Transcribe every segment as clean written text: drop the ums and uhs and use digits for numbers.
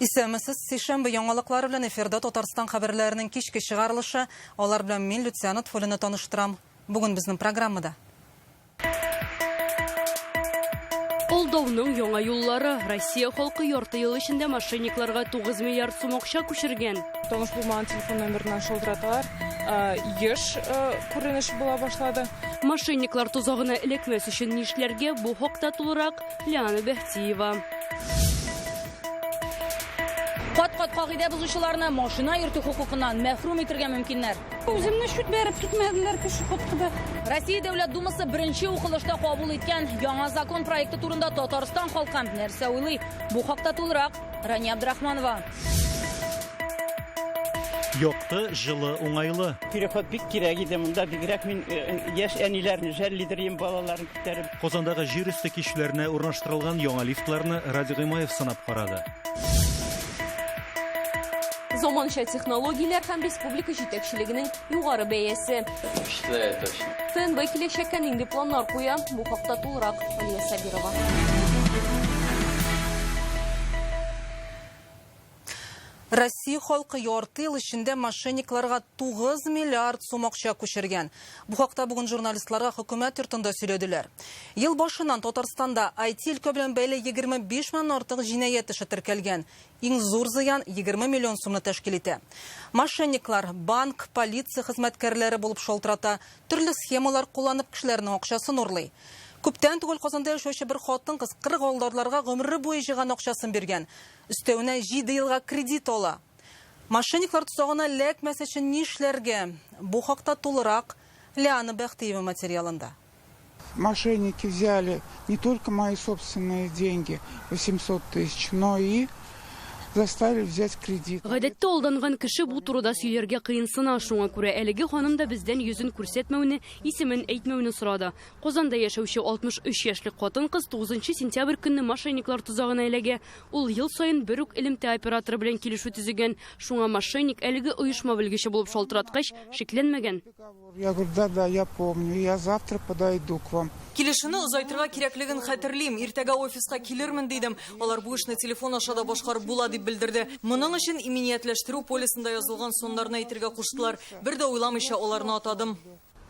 Исәмесез сейшәмбе яңалыклары белән эфирда Татарстан хәбәрләренең кичке чыгарылышы. Алар белән мин Люциана Тфолина таныштырам. Бүген безнең программада. Алдауның яңа юллары. Россия халкы ярты ел эчендә мошенникларга 9 миллиард сум акча күчергән. Таныш булмаган телефон номерынан шалтыраталар. Еш күренеш була башлады. Мошенниклар тузагына эләкмәс өчен нишләргә, бу хакта тулырак Лиана Бәхтиева. Кат-кат кагыйдә бузучыларны машина йөртү хукукыннан мәхрүм итәргә мөмкиннәр. Үземне шут бәреп китмәделәр пешеходкыда. Россия Дәүләт Думасы беренче укылышта кабул иткән яңа закон проекты турында Татарстан халкы нәрсә уйлый? Бу хакта тулырак Рания Абдрахманова. Якты, жылы, уңайлы. Переход бик кирәк иде монда, бигрәк мин яшь әниләрне жәллидерем, балаларын күтәреп. Казандагы җир өсте кишүләренә урнаштырылган яңа лифтларны Ради Гыймаев сынап карады. Заманча технологияләр һәм республика җитәкчелегенең югары бәясе. ФНБ киләчәккә нинди планнар куя? Бу хакта тулырак Алия Сабирова. Россия халкы ярты ел эчендә мошенникларга 9 миллиард сум акча күчергән. Бу хакта бүген журналистларга хөкүмәт йортында сөйләделәр. Ел башыннан Татарстанда IT өлкә белән бәйле 25 мең артык җинаять эше теркәлгән. Иң зур зыян 20 миллион сумны тәшкил итә. Мошенниклар банк, полиция хезмәткәрләре булып шалтырата, төрле схемалар кулланып кешеләрнең акчасын урлый. Күптән түгел Казанда яшәүче бер хатын-кыз 40 алдарларга гомере буе җыйган акчасын биргән. Өстәвенә 7 елга кредит ала. Мошенниклар тузагына эләкмәс өчен нишләргә? Бу хакта тулырак Лиана Бәхтиева материалында. Мошенники взяли не только мои собственные деньги, 800 тысяч, но и заставили взять кредит. Гадәттә алданган кеше бу турыда сөйләргә кыенсына, шуңа күрә әлеге ханым да бездән йөзен күрсәтмәүне, исемен әйтмәүне сорады. Казанда яшәүче 63 яшьлек хатын-кыз 9 сентябрь көнне мошенниклар тузагына эләгә. Ул ел саен бер үк элемтә операторы белән килешү төзегән. Шуңа мошенник әлеге оешма белгече булып шалтыраткач шикләнмәгән. Я говорю, да, я помню, я завтра подойду к вам. Килешүне озайтырга кирәклеген хәтерлим. Иртәгә офиска килермен дидем. Алар бу эшне телефон аша да башкарып була дип белдерде. Моның өчен иминиятләштерү полисында язылган соннарны әйтергә куштылар. Бер дә уйламыйча аларны атадым.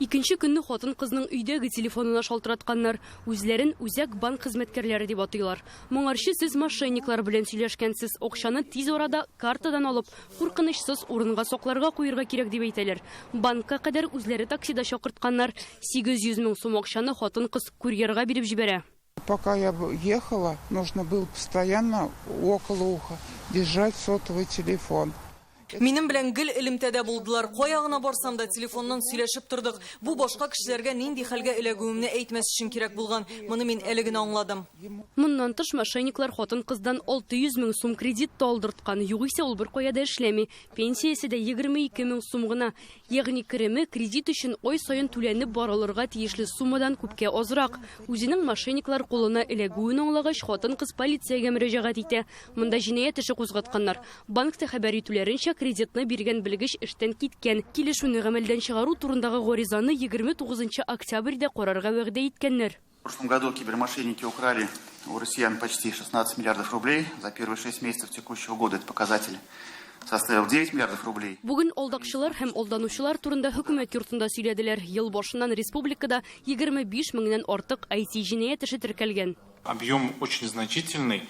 Икенче көнне хатын-кызның өйдәге телефонына шалтыратканнар. Үзләрен үзәк банк хезмәткәрләре дип атыйлар. Моңарчы сез мошенниклар белән сөйләшкәнсез, акчаны тиз арада картадан алып, куркынычсыз урынга сакларга куярга кирәк дип әйтәләр. Банкка кадәр үзләре таксида чакыртканнар. 800 мең сум акчаны хатын-кыз курьерга биреп җибәрә. Пока я ехала, нужно было постоянно около уха держать сотовый телефон. Минем белән гел элемтәдә булдылар. Кая гына барсам да телефоннан сөйләшеп тордык. Бу башка кешеләргә нинди хәлгә эләгүемне әйтмәс өчен кирәк булган. Моны мин әле генә аңладым. Моннан тыш мошенниклар хатын-кыздан 600 мең сум кредит та алдырткан. Югыйсә ул бер кая да эшләми. Пенсиясе дә 22 мең сум гына. Ягъни кереме кредит өчен ай саен түләнеп барылырга тиешле суммадан күпкә азрак. Үзенең мошенниклар кулына эләгүен аңлагач, хатын-кыз полициягә мөрәҗәгать итә. Монда җинаять эше кузгатканнар. Банкта хәбәр итүләренчә, кредитны биргән белгеч эштән киткән. Килешүне гамәлдән чыгару турындагы гаризаны 29 октябрьдә карарга вәгъдә иткәннәр. В прошлом году кибермошенники украли у россиян почти 16 миллиардов рублей. За первые 6 месяцев текущего года этот показатель составил 9 миллиардов рублей. Бүген алдакчылар һәм алданучылар турында хөкүмәт йортында сөйләделәр. Ел башыннан республикада 25 меңнән артык IT җинаять эше теркәлгән. Объем очень значительный.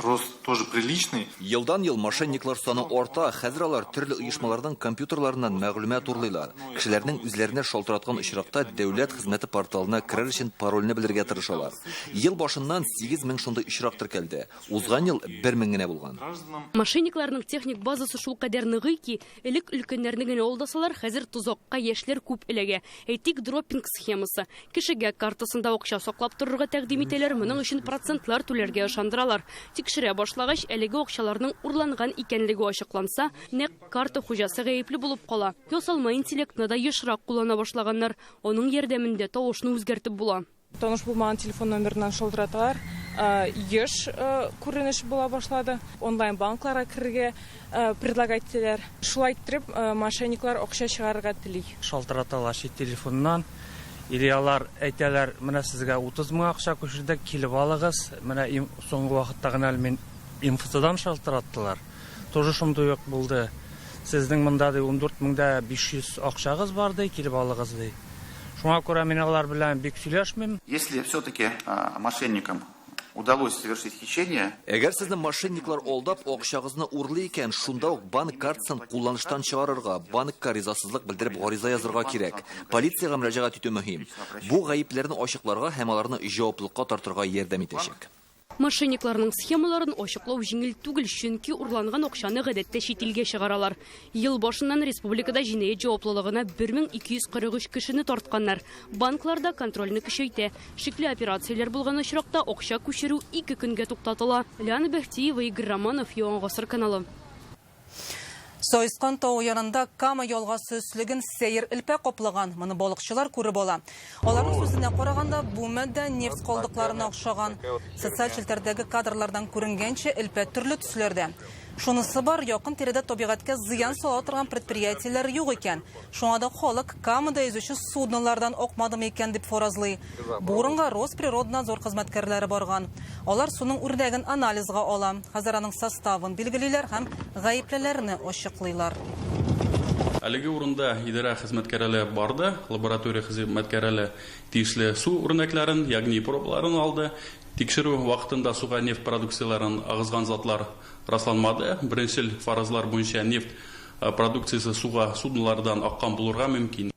Рост тоже приличный. Елдан-ел мошенниклар саны арта, хәзер алар төрле оешмаларның компьютерларыннан мәгълүмат урлыйлар. Кешеләрнең үзләренә шалтыраткан очракта дәүләт хезмәте порталына керер өчен парольне белергә тырышалар. Ел башыннан 8 мең шундый очрак теркәлде. Узган ел 1 мең генә булган. Мошенникларның техник базасы шул кадәр ныгый ки, элек өлкәннәрне генә алдасалар, хәзер тузакка яшьләр күп эләгә. Әйтик, дропинг схемасы. Кешегә картасында акча саклап торырга тәкъдим итәләр, моның өчен процентлар түләргә ышандыралар. Тикшерә башлагач, әлеге акчаларның урланган икәнлеге ачыкланса, нәкъ карта хуҗасы гаепле булып кала. Ясалма интеллектны да ешрак куллана башлаганнар. Аның ярдәмендә тавышны үзгәртеп була. Таныш булмаган телефон номерынан шалтыраталар. Еш күренеш була башлады. Онлайн банкларга керергә предлагать итәләр. Шулай итеп, мошенниклар акча чыгарырга тели. Шалтыраталар шит телефоннан. Или алар әйтәләр, менә сезгә 30 мең акча күчердек, килеп алыгыз. Менә соңгы вакытта гына мин МФЦдан шалтыраттылар. Тоже шомдой болды. Сіздің мындады 14.500 ақшағыз барды, келіп алығызды. Шуңа көре мен алар білән бек сөйләшмим. Если все-таки мошенникам удалось совершить хищение. Әгәр сезне мошенниклар алдап акчагызны урлый икән, шунда ук банк картасын кулланыштан чыгарырга, банкка ризасызлык белдереп гариза язырга кирәк. Полициягә мөрәҗәгать итү мөһим. Бу гаепләрне ачыкларга һәм аларны җаваплылыкка тартырга ярдәм итәчәк. Мошенникларның схемаларын ачыклау җиңел түгел, чөнки урланган акчаны гадәттә чит илгә чыгаралар. Ел башыннан республикада җинаять җаваплылыгына 1243 кешене тартканнар. Банкларда контрольны көчәйтә. Шикле операцияләр булган очракта акча күчерү 2 көнгә туктатыла. Ляна Бәхтиева, Игорь Романов, Яңа Гасыр каналы. Сойскан тау янында Кама ялгасы өслеген сәйер илпә каплаган. Моны балыкчылар күреп ала. Аларның сүзенә караганда, бу мәддә нефть калдыкларына охшаган. Социаль челтәрдәге кадрлардан күренгәнчә илпә төрле төсләрдә. Шунысы бар, якын тирәдә табигатькә зыян сала торган предприятиеләр юк икән. Шуңа да халык Камада йөзүче суднолардан акмадымы икән дип фаразлый. Бу урынга Росприроднадзор хезмәткәрләре барган. Алар суның үрнәген анализга ала. Хәзер аның составын билгелиләр һәм гаеплеләрне ачыклыйлар. Әлеге урында идара хезмәткәрләре барды, лаборатория хезмәткәрләре тиешле су үрнәкләрен, ягъни пробаларын алды. Тикшерү вакытында суга нефть продукцияларын агызган затлар расланмады. Беренчел фаразлар буенча нефть продукциясе суга суднолардан аккан булырга мөмкин.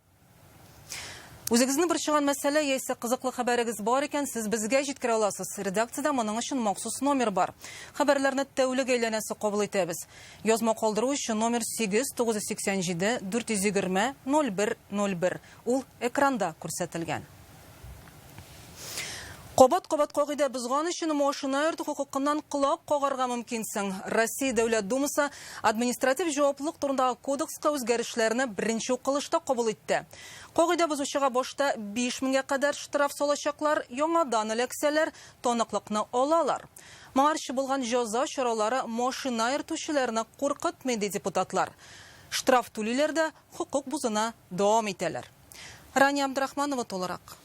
Үзегезне бер чыган мәсьәлә яисә кызыклы хәбәрегез бар икән, сез безгә җиткерә аласыз. Редакциядә моның өчен махсус номер бар. Хәбәрләрне тәүлек әйләнәсе кабул итәбез. Язма калдыру өчен номер 8987 420 0101. Ул экранда күрсәтелгән. Кабат-кабат кагыйдә бозган өчен машина йөртү хукукыннан кулак кагарга мөмкинсең. Россия Дәүләт Думасы административ җаваплылык турындагы кодекска үзгәрешләрне беренче укылышта кабул итте. Кагыйдә бозучыга башта 5000 кадәр штраф салачаклар, яңадан эләксәләр таныклыкны алалар. Моңарчы булган җәза чаралары машина йөртүчеләрне куркытмый ди депутатлар. Штраф түлиләрдә хукук бузына дәвам итәләр. Рания Абдрахманова толырак.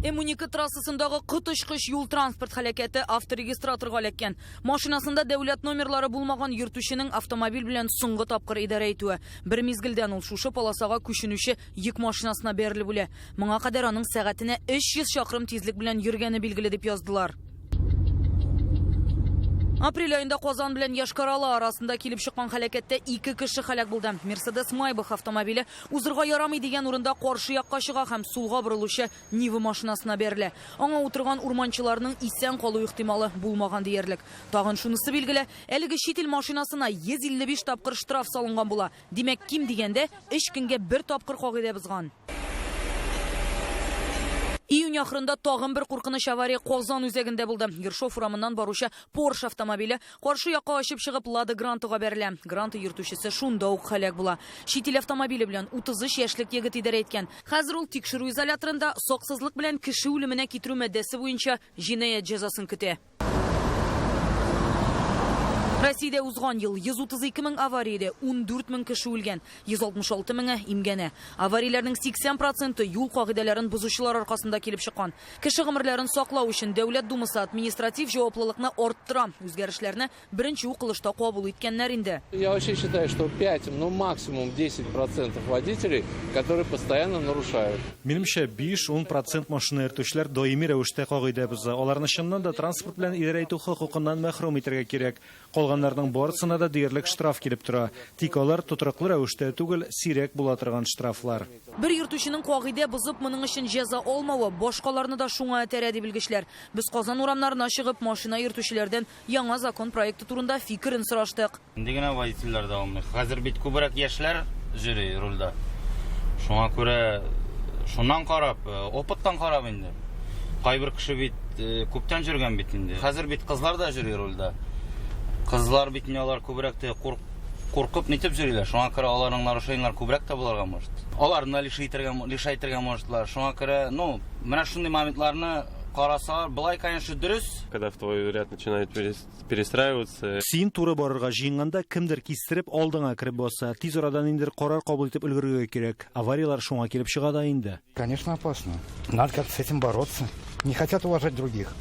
М12 трассасындагы кытышкыч юл транспорт хәлакәте авторегистраторга эләккән. Машинасында дәүләт номерлары булмаган йөртүченең автомобиль белән соңгы тапкыр идарә итүе. Бер мизгелдән ул шушы полосага күченүче йөк машинасына бәрелеп үлә. Моңа кадәр аның сәгатенә 300 чакрым тизлек белән йөргәне билгеле дип яздылар. Апрель айында Казан белән Яшкар-Ола арасында килеп чыккан хәлакәттә 2 кеше хәлак булды. Мерседес Майбах автомобиле узырга ярамый дигән урында каршы якка чыга һәм сулга борылучы Нива машинасына бәрелә. Аңа утырган урманчыларның исән калу ихтималы булмаган диярлек. Тагын шунысы билгеле, әлеге чит ил машинасына 155 тапкыр штраф салынган була. Димәк, ким дигәндә 3 көнгә 1 тапкыр кагыйдә бозган. Июнь ахырында тагын бер куркыныч авария Казан үзәгендә булды. Ершов урамыннан баручы Porsche автомобиле каршы якка ачып чыгып Lada Grantага бәрелә. Грант йөртүчесе шунда ук хәлак була. Чит ил автомобиле белән 33 яшьлек егет идарә иткән. Хәзер ул тикшерү изоляторында саксызлык белән кеше үлеменә китерү мәддәсе буенча җинаять җәзасын көтә. Россиядә узган ел 132 мең авариядә 14 мең кеше үлгән, 166 меңе имгәнә. Аварияләрнең 80% юл кагыйдәләрен бозучылар аркасында килеп чыккан. Кеше гомерләрен саклау өчен Дәүләт Думасы административ җаваплылыкны арттыра. Үзгәрешләрне беренче укылышта кабул иткәннәр инде. Я вообще считаю, что 5, ну максимум 10% водителей, которые постоянно нарушают. Минемчә 5-10% машина йөртүчеләр даими рәвештә кагыйдә боза. Аларны чыннан да транспорт белән идарә итү хокукыннан мәхрүм итәргә кирәк. Калганнарның барысына да диярлек штраф килеп тора. Тик алар тотрыклы рәвештә түгел, сирәк була торган штрафлар. Бер йөртүченең кагыйдә бозып моның өчен җәза алмавы башкаларны да шуңа этәрә ди белгечләр. Без Казан урамнарына чыгып машина йөртүчеләрдән яңа закон проекты турында фикерен сораштык. Дигән водительләр дә алмый. Хәзер бит күбрәк яшьләр йөри рульдә. Шуңа күрә шуннан карап, опыттан карап инде. Кайбер кеше бит күптән йөргән бит инде. Хәзер бит кызлар да йөри рульдә. Кызлар бит алар күбрәк тә куркып нитеп йөриләр. Шуңа күрә аларның нарушенияләр күбрәк тә булырга мөмкин. Аларны лишайтырга мөмкинләр. Шуңа күрә, менә шундый моментларны карасалар, былай, конечно, дөрес. Когда в твой ряд начинают перестраиваться. Син туры барырга җыенганда кемдер кистереп алдыңа кирип баса, тиз арадан инде карар кабул итеп өлгерергә кирәк. Авариялар шуңа килеп чыга да инде. Конечно, опасно. Надо как-то с этим бороться. Не хотят уважать других.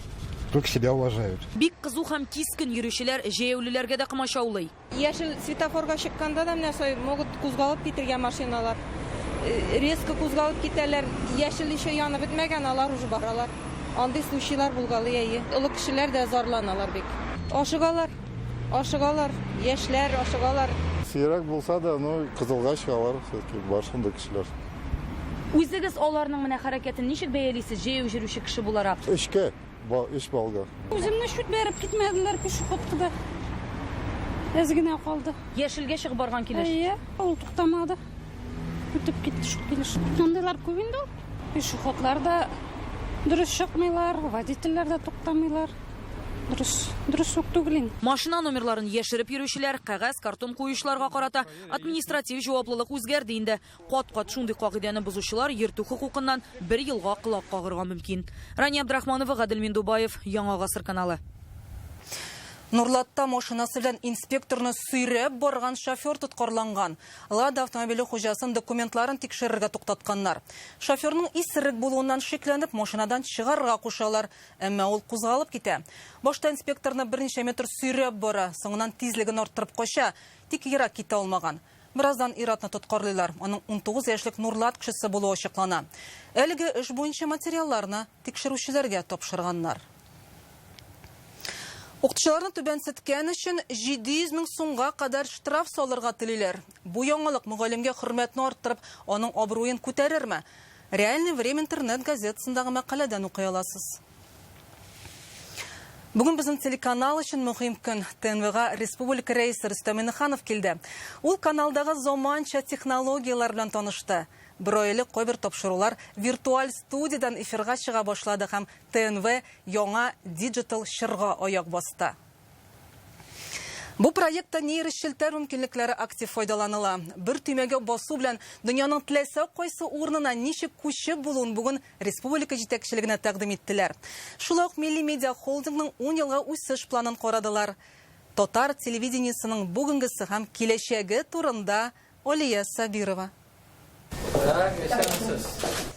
только себя уважают. Бик кызу һәм кискен йөрүчеләр җәяүлеләргә дә комачаулый. Яшел светофорга чыкканда да менә сой могут кузгалып китергән машиналар. Резко кузгалып китәләр. Яшел еще янып бетмәгән, алар уже баралар. Андый случайлар булгалы яе. Олы кешеләр дә зарланалар бик. Ашыгалар, яшьләр ашыгалар. Сирәк булса да, кызылга чыгалар, все-таки баршында кешеләр. Үзегез аларның менә хәрәкәтен ничек бәялисез җәяү йөрүче кеше буларак? Эш балга. Үземне шут бәреп китмәделәр пешеходка. Әзгенә калды. Яшелгә чыгып барган килеш. Ул туктамады. Үтеп китте шул килеш. Андыйлар күп инде. Пешеходлар да дөрес чыкмыйлар, водительләр дә туктамыйлар. Дөрес үк түгел. Машина номерларын яшереп йөрүчеләр, кәгазь, картон куючыларга карата административ җаваплылык үзгәрде инде. Кат-кат шундый кагыйдәне бузучылар йөртү хукукыннан 1 елга кылак кагырга мөмкин. Рания Абдрахманова, Гадел Миндубаев, Яңа гасыр каналы. Нурлатта машинасы белән инспекторны сөйрәп барган шофер тоткарланган. Лада автомобиле хуҗасын документларын тикшерергә туктатканнар. Шоферның исерек булуыннан шикләнеп, машинадан чыгарга кушалар, әмма ул кузгалып китә. Башта инспекторны берничә метр сөйрәп бара, соңыннан тизлеген арттырып кача, тик ерак китә алмаган. Бираздан ир-атны тоткарлыйлар. Аның 19 яшьлек Нурлат кешесе булуы ачыклана. Әлеге эш буенча материалларны тикшерүчеләргә тапшырганнар. Укытучыларны түбәнсеткән өчен 700 мең сумга кадәр штраф салырга телиләр. Бу яңалык мөгаллимгә хөрмәтне арттырып, аның абруен күтәрерме? Реальный время интернет газетасындагы мәкаләдән укый аласыз. Бүген безнең телеканал өчен мөһим көн. ТНВга республика рәисе Рөстәм Миннеханов килде. Ул каналдагы заманча технологиялар белән танышты. Бер айлык кайбер тапшырулар виртуаль студиядан эфирга чыга башлады һәм ТНВ яңа диджитал чорга аяк басты. Бу проектта нейрошелтәр мөмкинлекләре актив файдаланыла. Бер төймәгә басу белән дөньяның теләсә кайсы урынына ничек күчеп булуын бүген республика җитәкчелегенә тәкъдим иттеләр. Шулай ук Милли медиа холдингның 10 елга үсеш планын карадылар. Татар телевидениесының бүгенгесе һәм киләчәге турында Олия Сабирова.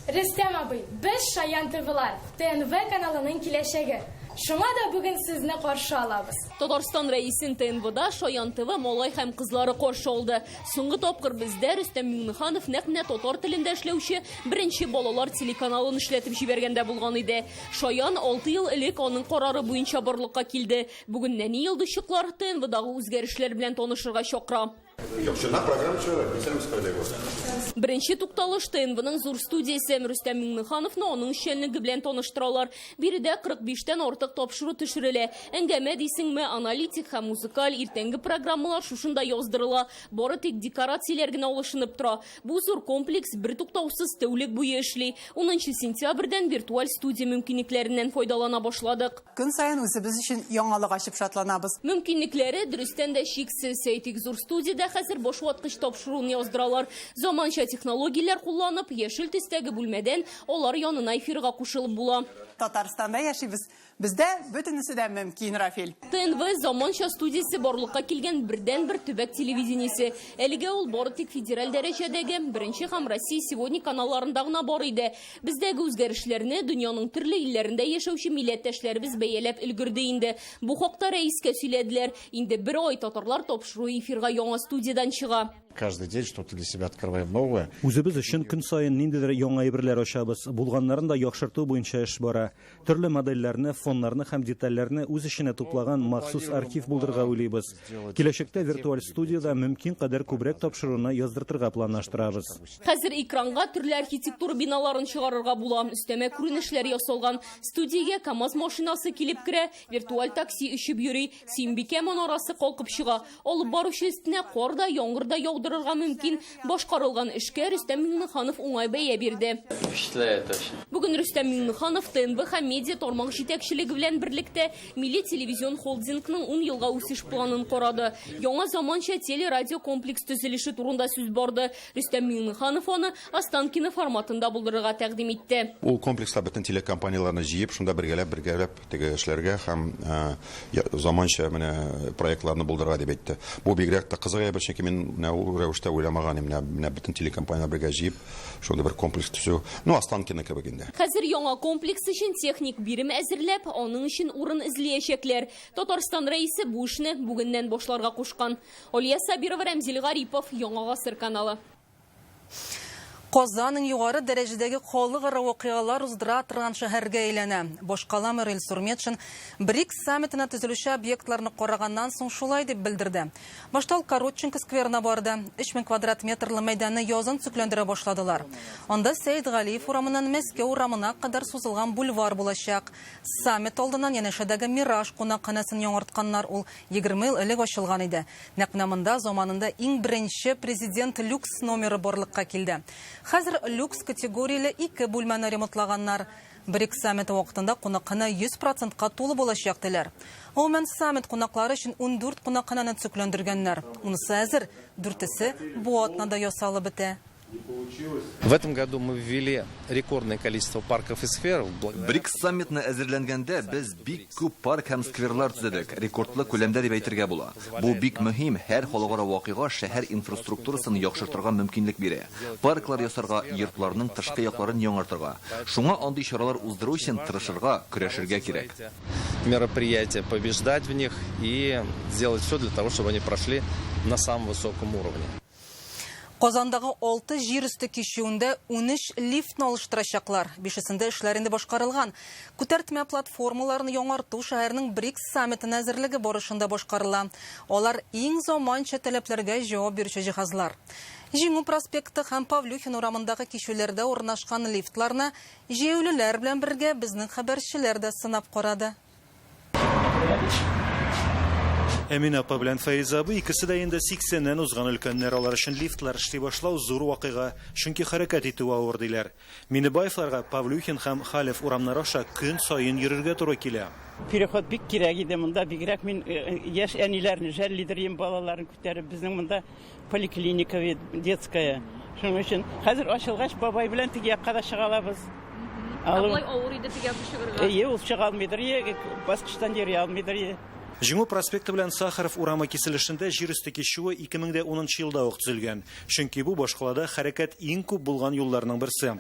Рөстәм абый, без Шаян ТВлар, ТНВ каналының киләчәге. Шуңа да бүген сезне каршы алабыз. Татарстан рәисен ТНВда Шаян ТВ малай һәм кызлары каршы алды. Соңгы тапкыр бездә Рөстәм Миннеханов нәкъ татар телендә эшләүче беренче балалар телеканалын эшләтеп җибәргәндә булган иде. Шаян 6 ел элек аның карары буенча барлыкка килде. Бүген нәни йылдызчыклар ТНВдагы үзгәрешләр белән танышырга чакыра. Беренче тукталыш ТНВның зур студиясе Рөстәм Миннехановны аның эшчәнлеге белән таныштыралар. Биредә 45тән артык тапшыру төшерелә. Әңгәмә дисеңме, аналитик һәм музыкаль иртәнге программалар шушында яздырыла. Бары тик декорацияләр генә алышынып тора. Бу зур комплекс бер туктаусыз тәүлек буе эшли. 10 сентябрьдән виртуаль студия мөмкинлекләреннән файдалана башладык. Көн саен үзебез өчен яңалык ачып шатланабыз. Мөмкинлекләре дөрестән дә чиксез. Әйтик, зур студияда хәзер бош ваткыч тапшыруын яздыралар. Заманча технологияләр кулланып, яшел төстәге бүлмәдән алар янына эфирга кушылып була. Татарстанда яшибез. Бездә бөтенесе дә мөмкин, Рафил. ТНВ заманча студиясе барлыкка килгән бердән-бер төбәк телевидениесе. Әлегә ул бары тик федераль дәрәҗәдәге беренче һәм Россия сегодня каналларында гына бар иде. Бездәге үзгәрешләрне дөньяның төрле илләрендә яшәүче милләттәшләребез бәяләп өлгерде инде. Бу хакта рәискә сөйләделәр. Инде бер ай татарлар тапшыру эфирга яңа студиядан чыга. Каждый день что-то для себя открываем новое. Үзебез өчен көн саен ниндидер яңа әйберләр ачабыз. Булганнарын да яхшырту буенча эш бара. Төрле модельләрне, фоннарны һәм детальләрне үз эченә туплаган махсус архив булдырырга уйлыйбыз. Киләчәктә виртуаль студияда мөмкин кадәр күбрәк тапшыруны яздыртырга планлаштырабыз. Хәзер экранга төрле архитектура биналарын чыгарырга була. Өстәмә күренешләр ясалган. Студиягә КАМАЗ машинасы килеп керә, виртуаль такси ишеп йөри, Симбикә манарасы калкып чыга. Алып баручы өстенә карда, яңгырда яудырырга мөмкин. Башкарылган эшкә Рөстәм Миннеханов уңай бәя бирде. Бүген Рөстәм Миннеханов ТНВ һәм медиа тармак җитәкчелеге белән берлектә Милли телевизион холдингның 10 елга үсеш планын карады. Яңа заманча телерадио комплекс төзелеше турында сүз барды. Рөстәм Миннеханов аны Останкино форматында булдырырга тәкъдим итте. Ул комплекста бөтен телекомпанияларны җыеп, шунда бергәләп теге эшләргә һәм заманча менә проектларны булдырырга дип әйтте. Бу бигрәк тә кызык, чөнки мин рәвештә уйламаган менә бөтен телекомпания бергә җыеп, шунда бер комплекс төзү. Ну, Останкино кебек инде. Хәзер яңа комплекс өчен техник бирем әзерләп, аның өчен урын эзләячәкләр. Татарстан рәисе бу эшне бүгеннән башларга кушкан. Алия Сабирова, Рамзил Гарипов, Яңа Гасыр каналы. Казанның югары дәрәҗәдәге халыкара вакыйгалар уздыра торган шәһәргә әйләнә. Башкала мэр Илсур Метшин БРИКС саммитына төзелүче объектларны караганнан соң шулай дип белдерде. Башта Коротченко скверына барды. 3000 квадрат метрлы мәйданны язын төзекләндерә башладылар. Анда Сәйд Галиев урамыннан Мәскәү урамына кадәр сузылган бульвар булачак. Саммит алдыннан янәшәдәге Мираж кунакханәсен яңартканнар, ул 20 ел элек ачылган иде. Нәкъ монда заманында иң беренче президент люкс номеры барлыкка килде. Хәзер люкс категорияле 2 бүлмәне ремонтлаганнар. БРИКС саммиты вакытында кунакхана 100%-ка тулы булачак диләр. Гомумән саммит кунаклары өчен 14 кунакхананы төзекләндергәннәр. Унысы әзер, 4-се бу атнада ясалып бетә. В этом году мы ввели рекордное количество парков и скверов. БРИКС саммитына әзерләнгәндә без бик күп парк һәм скверлар төзедек. Рекордлы күләмдә дип әйтергә була. Бу бик мөһим, һәр халыкара вакыйга шәһәр инфраструктурасын яхшыртырга мөмкинлек бирә. Парклар ясарга, йортларның тышкы якларын яңартырга. Шуңа андый чаралар уздыру өчен тырышырга, көрәшергә кирәк. Мероприятия, побеждать в них и сделать все для того, чтобы они прошли на самом высоком уровне. Казандагы 6 җир өсте кичүендә 13 лифтны алыштырачаклар. 5-сендә эшләр инде башкарылган. Күтәртмә платформаларны яңарту шәһәрнең БРИКС саммитына әзерлеге барышында башкарыла. Алар иң заманча таләпләргә җавап бирүче җиһазлар. Җиңү проспекты һәм Павлюхин урамындагы кичүләрдә урнашкан лифтларны җәяүлеләр белән бергә безнең хәбәрчеләр дә сынап карады. Әмин апа белән Фәиз абый икесе дә инде 80-ннән узган өлкәннәр, алар өчен лифтлар эшли башлау зур вакыйга, чөнки хәрәкәт итү авыр диләр. Минебаевларга Павлюхин һәм Халев урамнары аша көн саен йөрергә туры килә. Переход бик кирәк иде монда, бигрәк мин яшь әниләрне жәллидерим, балаларын күтәреп, безнең монда поликлиника детская. Шуның өчен хәзер ачылгач бабай белән теге якка да чыгалабыз. Алай авыр иде теге якка чыгарга. Ул чыга алмыйдыр, баскычтан йөри алмыйдыр. Җиңү проспекты белән Сахаров урамы киселешендә җир үсте кичүе 2010 елда ук төзелгән. Чөнки бу башкалада хәрәкәт иң күп булган юлларның берсе.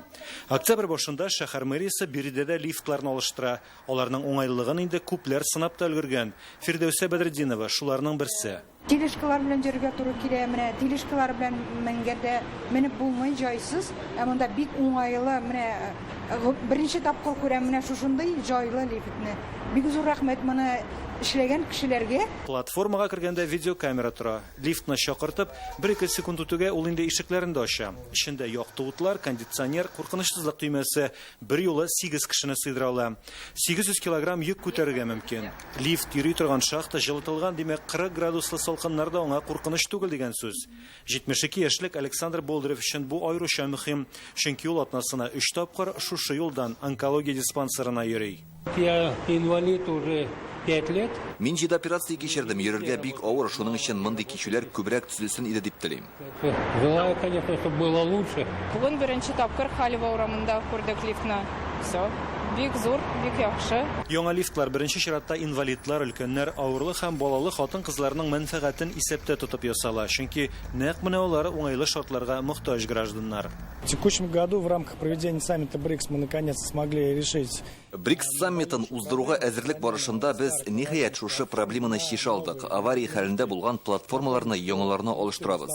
Октябрь башында шәһәр мэриясе биредә лифтларны алыштыра. Аларның уңайлылыгын инде күпләр сынап та өлгергән. Фирдәүсә Бәдретдинова шуларның берсе. Телешкалар белән йөрергә туры килә, менә телешкалар белән менгәндә менеп булмый, җайсыз. Ә монда бик уңайлы, менә беренче тапкыр күрәм менә шушындай җайлы лифтны. Бик зур рәхмәт моны эшләгән кешеләргә. Платформага кергәндә видеокамера тора. Лифтны чакыртып, 1-2 секунд үтүгә ул инде ишекләрен дә ача. Ичендә якты утлар, кондиционер, куркынычсызлык төймәсе, бер юлы 8 кешене сыйдыра ала. 800 килограмм йөк күтәрергә мөмкин. Лифт йөри торган шахта җылытылган, димәк 40 градуслы салкыннар да аңа куркыныч түгел дигән сүз. 72 яшьлек Александр Болдырев өчен бу аеруча мөһим, чөнки ул атнасына 3 тапкыр шушы юлдан онкология диспансерына йөри. Я инвалид уже 5 лет. Мин җиде операция кичердем, йөрергә бик авыр, шуның өчен мондый кичүләр күбрәк төзелсен иде дип телим. Желаю, конечно, чтобы было лучше. Бүген беренче тапкыр Халева урамында күрдек лифтны. Все. Бик зур, бик яхшы. Яңа лифтлар беренче чиратта инвалидлар, өлкәннәр, авырлы һәм балалы хатын-кызларның мәнфәгатен исәптә тотып ясала, чөнки нәкъ менә алар уңайлы шартларга мохтаҗ гражданнар. В текущем году в рамках проведения саммита БРИКС мы наконец смогли решить. БРИКС саммитын уздыруга әзерлек барышында без ниһаять шушы проблеманы чишә алдык. Авария хәлендә булган платформаларны яңаларына алыштырабыз.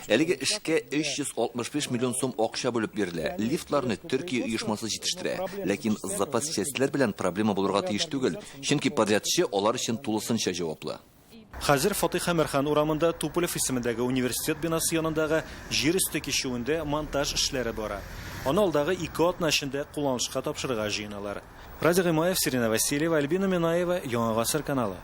Әлеге эшкә 365 миллион сум акча бүлеп бирелә. Лифтларны Төркия оешмасы җитештерә, ләкин запас частьләр белән проблема булырга тиеш түгел, чөнки подрядчы алар өчен тулысынча җаваплы. Хәзер Фатих Әмәрхан урамында Туполев исемендәге университет бинасы янындагы җир өсте кичүендә монтаж эшләре бара. Аны алдагы 2 атна эчендә кулланышка тапшырырга җыеналар. Радик Гыймаев, Сирина Васильева, Альбина Минаева, Яңа Гасыр каналы.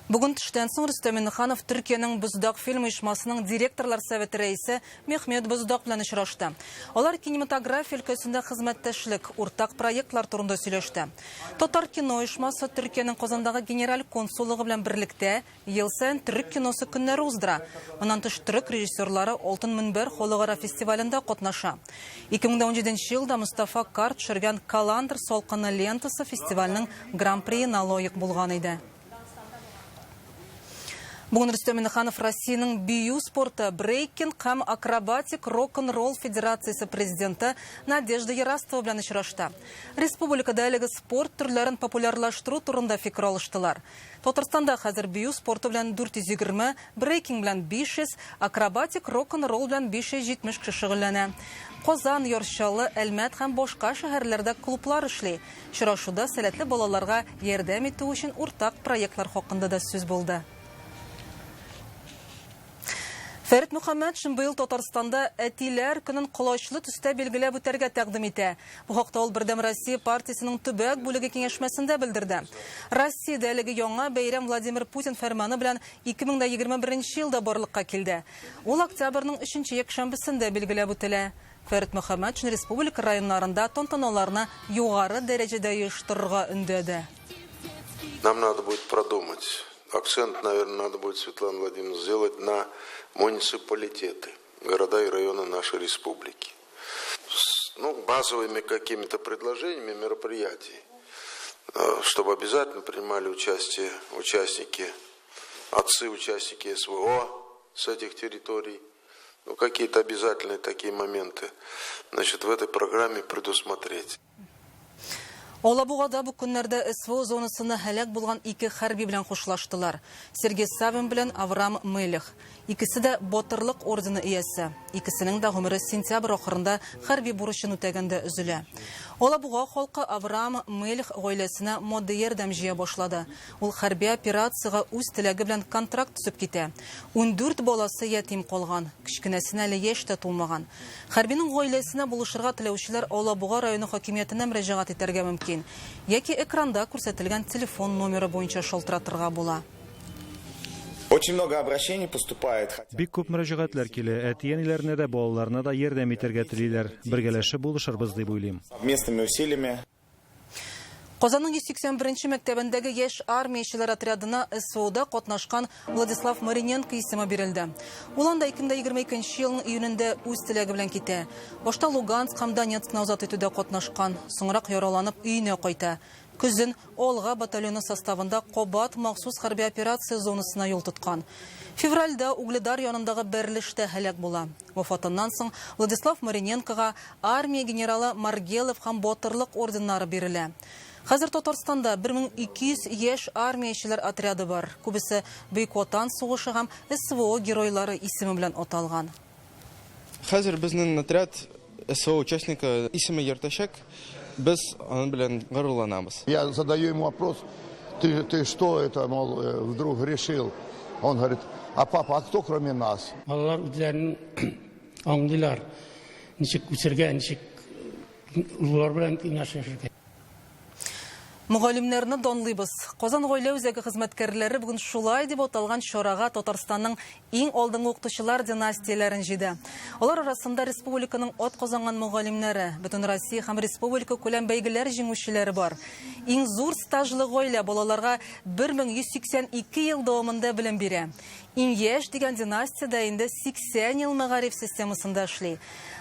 Бүген төштән соң Рөстәм Миннеханов Төркиянең Боздак фильм оешмасының директорлар советы рәисе Мехмед Боздак белән очрашты. Алар кинематография өлкәсендә хезмәттәшлек, уртак проектлар турында сөйләште. Татар кино оешмасы Төркиянең Казандагы генераль консуллыгы белән берлектә ел саен төрек киносы көннәре уздыра. Моннан тыш төрек режиссерлары Алтын мөнбәр халыкара фестивалендә катнаша. 2017 елда Мустафа Карт төшергән Каландр салкыны лентасы фестивальнең гран-приена лаек булган иде. Бүгін Рүстем Минниханов Россияның бию спорты, брейкинг һәм акробатик рок-н-ролл федерациясы президенты Надежда Ярастова белән очрашты. Республикада әлеге спорт төрләрен популярлаштыру турында фикер алыштылар. Татарстанда хәзер бию спорты белән 420, брейкинг белән 500, акробатик рок-н-ролл белән 570 кеше шөгыльләнә. Казан, Яршалы, Әлмәт һәм башка шәһәрләрдә клублар эшли. Очрашуда сәләтле балаларга ярдәм итү өчен уртак проектлар хакында да сүз булды. Фәрит Мөхәммәтшин быел Татарстанда әтиләр көнен колачлы төстә билгеләп үтәргә тәкъдим итә. Бу хакта ул Бердәм Россия партиясының төбәк бүлеге киңәшмәсендә белдерде. Россиядә әлеге яңа бәйрәм Владимир Путин фәрманы белән 2021 елда барлыкка килде. Ул октябрьнең 3-нче якшәмбесендә билгеләп үтелә. Фәрит Мөхәммәтшин республика районнарында тантаналарны югары дәрәҗәдә оештырырга өндәде. Нам надо будет продумать. Акцент, наверное, надо будет, Светлана Владимировна, сделать на муниципалитеты, города и районы нашей республики. Базовыми какими-то предложениями мероприятий, чтобы обязательно принимали участие отцы-участники СВО с этих территорий. Какие-то обязательные такие моменты, в этой программе предусмотреть. Олабугада бу көннәрдә СВО зонасына һәлак булган 2 хәрби белән хушлаштылар. Сергей Савин белән Авраам Мелих. Икесе дә батырлык ордены иясе. Икесенең дә гомере сентябрь ахырында хәрби бурычын үтәгәндә өзелә. Олабуга халкы Авраам Мелих гаиләсенә матди ярдәм җыя башлады. Ул хәрби операциягә үз теләге белән контракт төзеп китә. 14 баласы ятим калган, кичкенәсенә әле яшь тә тулмаган. Хәрбинең гаиләсенә булышырга теләүчеләр Олабуга районы хакимиятенә мөрәҗәгать итәргә мөмкин. Яки экранда күрсәтелгән телефон номеры буенча шалтыратырга була. Очень много обращений поступает. Бик күп мөрәҗәгатьләр килә. Әти-әниләренә дә, балаларына да ярдәм итәргә телиләр. Бергәләшеп булышырбыз дип уйлыйм. Местными усилиями. Казанның 181-нче мәктәбендәге яшь армиячылар отрядына СВОда катнашкан Владислав Мариненко исеме бирелде. Ул анда 2022 елның июнендә үз теләге белән китә. Башта Луганск һәм Донецкны азат итүдә катнашкан, соңрак яраланып өенә кайта. Көзен Олга батальоны составында Кобат махсус хәрби операция зонасына юл тоткан. Февральдә Угледар янындагы берлештә һәлак була. Вафатыннан соң Владислав Мариненкога армия генералы Маргелов һәм батырлык орденнары бирелә. Хәзер Татарстанда 1200 яшь армиячылар отряды бар. Күбесе Бөек Ватан сугышы һәм СВО геройлары исеме белән аталган. Хәзер безнең отряд СВО участника исеме йөртәчәк. Без аның белән горурланабыз. Я задаю ему вопрос: ты что это, мол, вдруг решил? Он говорит: а папа, а кто кроме нас? Балалар үзләрен аңлыйлар. Ничек үсергә, ничек уллар белән киңәшләшергә. Мөгаллимнәрне данлыйбыз. Казан гаилә үзәге хезмәткәрләре бүген шулай дип аталган чарага Татарстанның иң алдынгы укытучылар династияләрен җыйды. Алар арасында республиканың ат казанган мөгаллимнәре, Бөтен Россия һәм республика күләм бәйгеләр җиңүчеләре бар. Иң зур стажлы гаилә балаларга 1182 ел дәвамында белем бирә. Иң яшь дигән династиядә инде 80 ел мәгариф системасында эшли.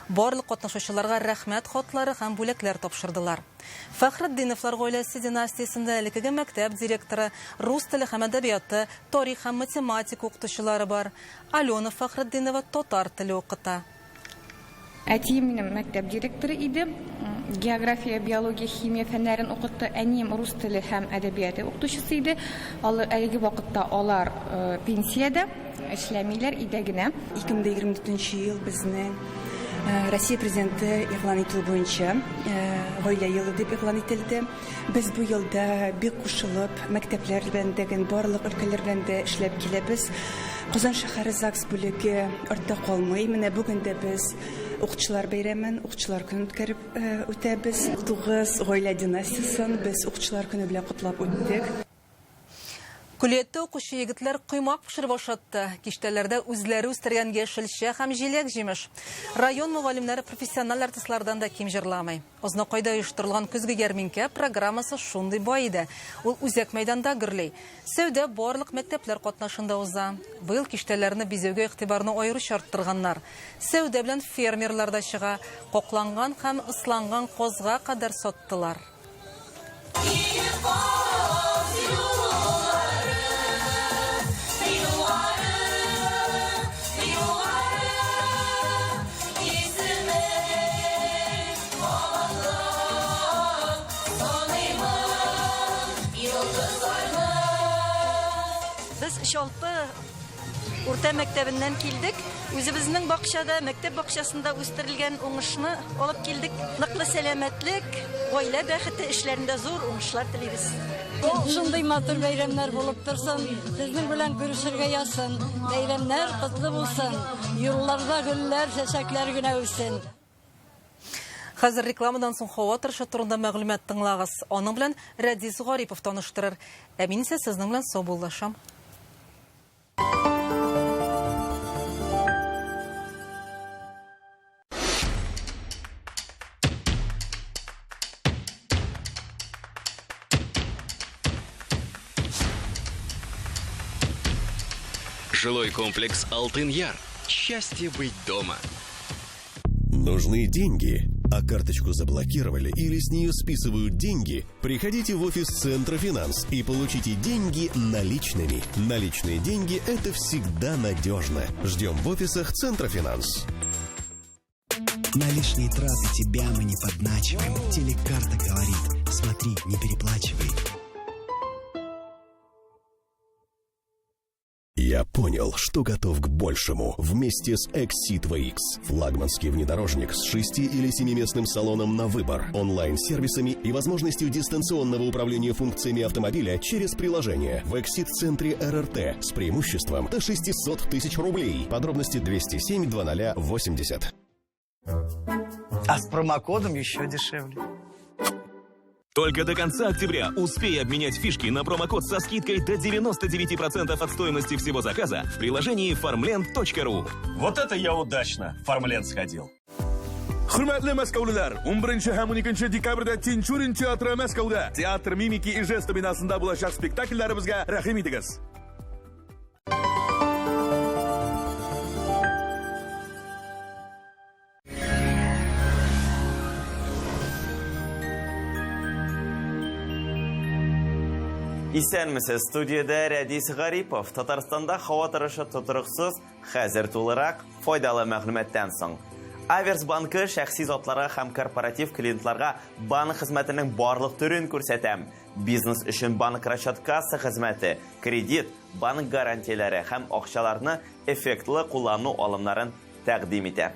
Барлык катнашучыларга рәхмәт хатлары һәм бүләкләр тапшырдылар. Фәхретдиновлар гаиләсе династиясендә элекеге мәктәп директоры, рус теле һәм әдәбияты, тарих һәм математика укытучылары бар. Алена Фәхретдинова татар теле укыта. Әтием минем мәктәп директоры иде. География, биология, химия фәннәрен укытты. Әнием рус теле һәм әдәбияты укытучысы иде. Әлеге вакытта алар пенсиядә эшләмиләр иде генә. 2024 ел безнең Россия президенты игълан итү буенча гаилә елы дип игълан ителде. Без бу елда бик кушылып мәктәпләр белән дәгән барлык өлкәләр белән дә эшләп киләбез. Казан шәһәре ЗАГС бүлеге артта калмый. Менә бүген дә без укытучылар бәйрәмен, укытучылар көнен үткәреп үтәбез. 9 гаилә династиясын без укытучылар көне белән котлап үттек. Күләттә укучы егетләр кыймак пешереп ашатты. Киштәләрдә үзләре үстергән яшелчә һәм җиләк җимеш. Район мөгаллимнәре профессиональ артистлардан да ким җырламый. Ознакайда оештырылган көзге ярминкә программасы шундый бай иде. Ул үзәк мәйданда гөрлей. Сәүдә барлык мәктәпләр катнашында уза. Быел киштәләрне бизәүгә игътибарны аеруча арттырганнар. Сәүдә белән фермерлар да чыга. Кокланган һәм ысланган козга кадәр саттылар. Biz 6 урта мәктәбеннән килдек. Үзебезнең бакчада, мәктәп бакчасында үстерелгән уңышны алып килдек. Ныклы сәламәтлек, гаилә бәхете эшләрендә зур уңышлар телибез. Шундый матур бәйрәмнәр булып торсын, сезнең белән күрешергә ясын. Бәйрәмнәр котлы булсын. Юлларда гөлләр, чәчәкләр генә үссен. Хәзер рекламадан соң һава торышы турында мәгълүмат тыңлагыз. Аның белән Радис Гарипов таныштырыр. Ә мин исә сезнең белән саубуллашам. Жилой комплекс «Алтын Яр». Счастье быть дома. Нужны деньги, а карточку заблокировали или с нее списывают деньги? Приходите в офис Центра Финанс и получите деньги наличными. Наличные деньги – это всегда надежно. Ждем в офисах Центра Финанс. На лишние траты тебя мы не подначиваем. Телекарта говорит: смотри, не переплачивай. Я понял, что готов к большему. Вместе с Exit VX. Флагманский внедорожник с 6 или 7-местным салоном на выбор, онлайн-сервисами и возможностью дистанционного управления функциями автомобиля через приложение. В Exit-центре РРТ с преимуществом до 600 тысяч рублей. Подробности 207 2080. А с промокодом еще дешевле. Только до конца октября успей обменять фишки на промокод со скидкой до 99% от стоимости всего заказа в приложении farmland.ru. Вот это я удачно в Farmland сходил. Hurmatli Moskavlilar, 11 ham 12 dekabrda Tinchurin teatri Moskvada teatr mimiki и жест binasida bo'lajak spektakllarimizga rahim edingiz. Исәнмесез, студияда Радис Гарипов. Татарстанда һава торышы тутырыксыз, хәзер тулырак, файдалы мәгълүматтан соң. Аверс банкы шәхси затларга һәм корпоратив клиентларга банк хезмәтенең барлык төрен күрсәтәм. Бизнес өчен банк расчеткасы хезмәте, кредит, банк гарантияләре һәм акчаларны эффектлы куллану алымнарын тәкъдим итә.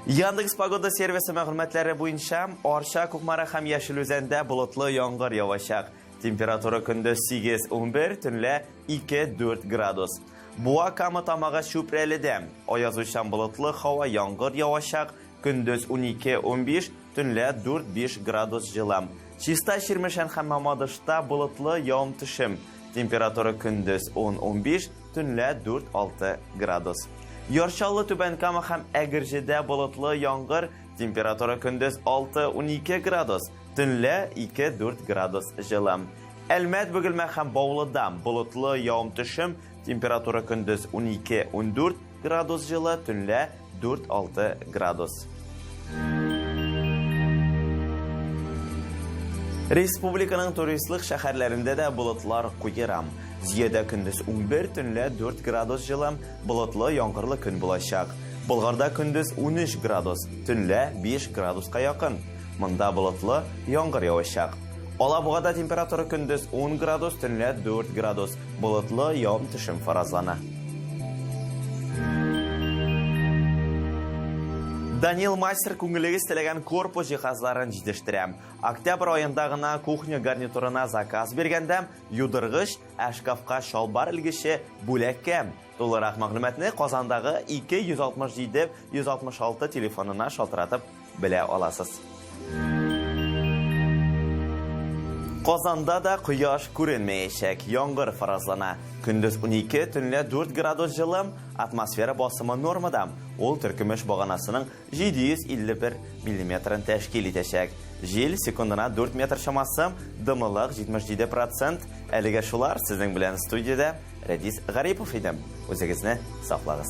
Яндекс погода сервисы мәгълүматлары буенча, Арча, Кукмара һәм Яшелүзәндә болытлы яңгыр явачак. Температура көндез 8-11, төнлә 2-4 градус. Буа, Кама, Тамага, Чүпрәледә аязучан болытлы һава яңгыр явачак, көндез 12-15, төнлә 4-5 градус җылы. Чиста, Чирмешән һәм Мамадышта болытлы явым-төшем. Температура көндез 10-15, төнлә 4-6 градус. Ярчаллы, Түбән Кама һәм Әгерҗедә болытлы яңгыр, температура көндез 6-12 градус, төнлә 2-4 градус җылы. Әлмәт, Бөгелмә һәм Баулыда болытлы явым-төшем, температура көндез 12-14 градус җылы, төнлә 4-6 градус. Республиканың туристлык шәһәрләрендә дә болытлар куерам. Зиядә көндез 11, төнлә 4 градус җылы, болытлы яңгырлы көн булачак. Болгарда көндез 13 градус, төнлә 5 градуска якын. Монда болытлы яңгыр явачак. Алабугада температура көндез 10 градус, төнлә 4 градус, болытлы явым-төшем фаразлана. Данил Мастер күңелегез теләгән корпус җиһазларын җитештерәм. Октябрь аенда гына кухня гарнитурына заказ биргәндә, юдыргыч, шкафка шалбар илгече бүләккә. Тулырак мәгълүматны Казандагы 267-166 телефонына шалтыратып белә аласыз. Казанда да кояш күренмәячәк, яңгыр фаразлана. Көндез 12, төнлә 4 градус җылы, атмосфера басымы нормада. Ул төркемеш баганасының 751 мм тәшкил итәчәк. Җил секундына 4 метр чамасы, дымлылык 77%. Әлегә шулар, сезнең белән студиядә Радис Гарипов идем. Үзегезне саклагыз.